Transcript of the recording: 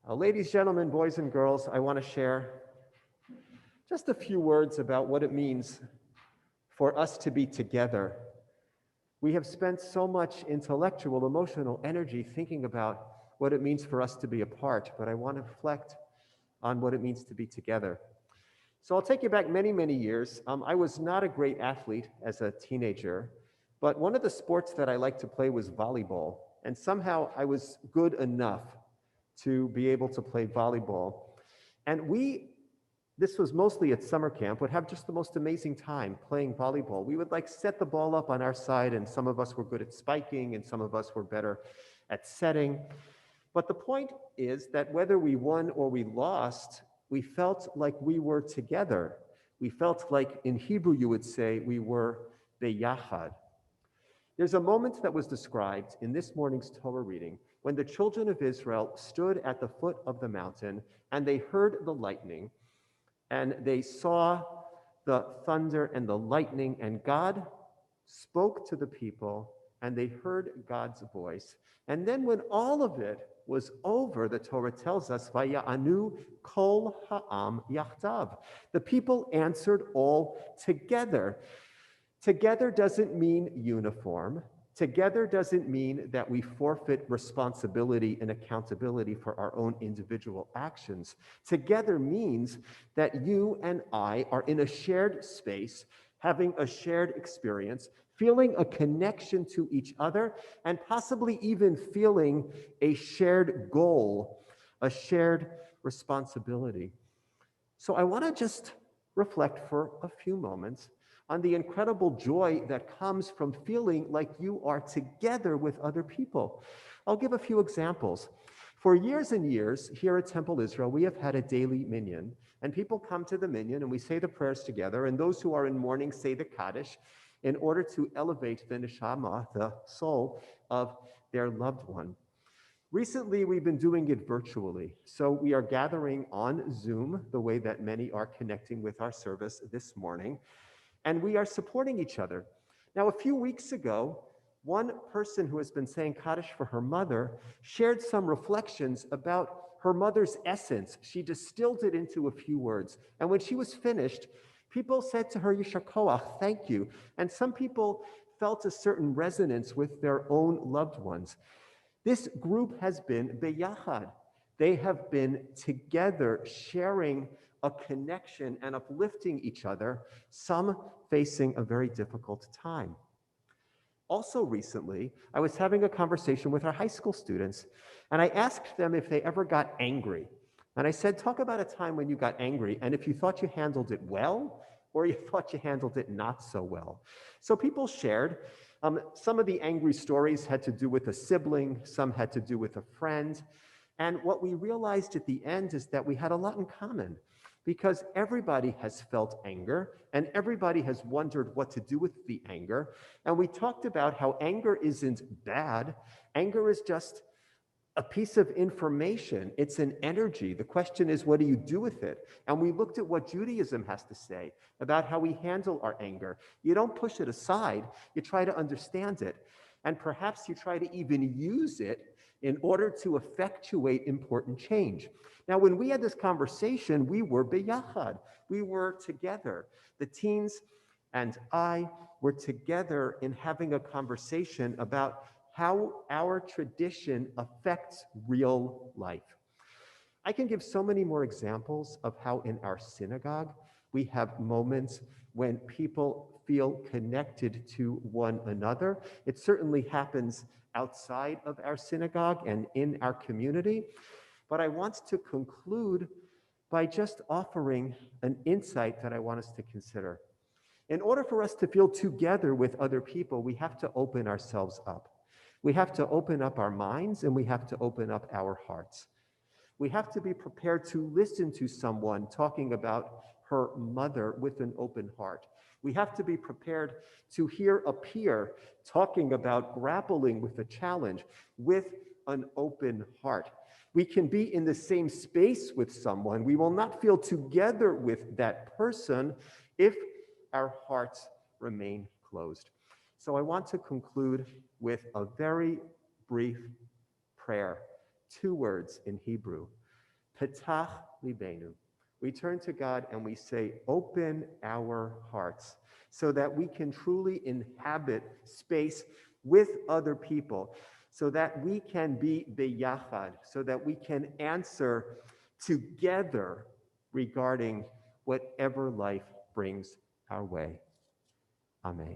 Ladies, gentlemen, boys, and girls, I want to share just a few words about what it means for us to be together. We have spent so much intellectual, emotional energy thinking about what it means for us to be apart, but I want to reflect on what it means to be together. So I'll take you back many, many years. I was not a great athlete as a teenager, but one of the sports that I liked to play was volleyball. And somehow I was good enough to be able to play volleyball. And this was mostly at summer camp, would have just the most amazing time playing volleyball. We would like set the ball up on our side, and some of us were good at spiking, and some of us were better at setting. But the point is that whether we won or we lost, we felt like we were together. We felt like, in Hebrew you would say, we were beyachad. There's a moment that was described in this morning's Torah reading when the children of Israel stood at the foot of the mountain and they heard the lightning and they saw the thunder and the lightning, and God spoke to the people and they heard God's voice. And then when all of it was over, the Torah tells us, Vaya'anu kol ha'am yachtav. The people answered all together. Together doesn't mean uniform. Together doesn't mean that we forfeit responsibility and accountability for our own individual actions. Together means that you and I are in a shared space, having a shared experience, feeling a connection to each other, and possibly even feeling a shared goal, a shared responsibility. So I want to just reflect for a few moments on the incredible joy that comes from feeling like you are together with other people. I'll give a few examples. For years and years, here at Temple Israel, we have had a daily minyan, and people come to the minyan and we say the prayers together, and those who are in mourning say the Kaddish in order to elevate the neshama, the soul of their loved one. Recently, we've been doing it virtually. So we are gathering on Zoom, the way that many are connecting with our service this morning, and we are supporting each other. Now, a few weeks ago, one person who has been saying Kaddish for her mother shared some reflections about her mother's essence. She distilled it into a few words. And when she was finished, people said to her, Yishar Koach, thank you. And some people felt a certain resonance with their own loved ones. This group has been beyachad. They have been together sharing a connection and uplifting each other, some facing a very difficult time. Also recently, I was having a conversation with our high school students, and I asked them if they ever got angry. And I said, talk about a time when you got angry, and if you thought you handled it well, or you thought you handled it not so well. So people shared. Some of the angry stories had to do with a sibling, some had to do with a friend. And what we realized at the end is that we had a lot in common, because everybody has felt anger and everybody has wondered what to do with the anger. And we talked about how anger isn't bad. Anger is just a piece of information. It's an energy. The question is, what do you do with it? And we looked at what Judaism has to say about how we handle our anger. You don't push it aside. You try to understand it. And perhaps you try to even use it in order to effectuate important change. Now, when we had this conversation, we were beyachad. We were together. The teens and I were together in having a conversation about how our tradition affects real life. I can give so many more examples of how in our synagogue we have moments when people feel connected to one another. It certainly happens outside of our synagogue and in our community. But I want to conclude by just offering an insight that I want us to consider. In order for us to feel together with other people, we have to open ourselves up. We have to open up our minds and we have to open up our hearts. We have to be prepared to listen to someone talking about her mother with an open heart. We have to be prepared to hear a peer talking about grappling with a challenge with an open heart. We can be in the same space with someone. We will not feel together with that person if our hearts remain closed. So I want to conclude with a very brief prayer, 2 words in Hebrew. Petach libenu. We turn to God and we say, open our hearts so that we can truly inhabit space with other people, so that we can be beyachad, so that we can answer together regarding whatever life brings our way. Amen.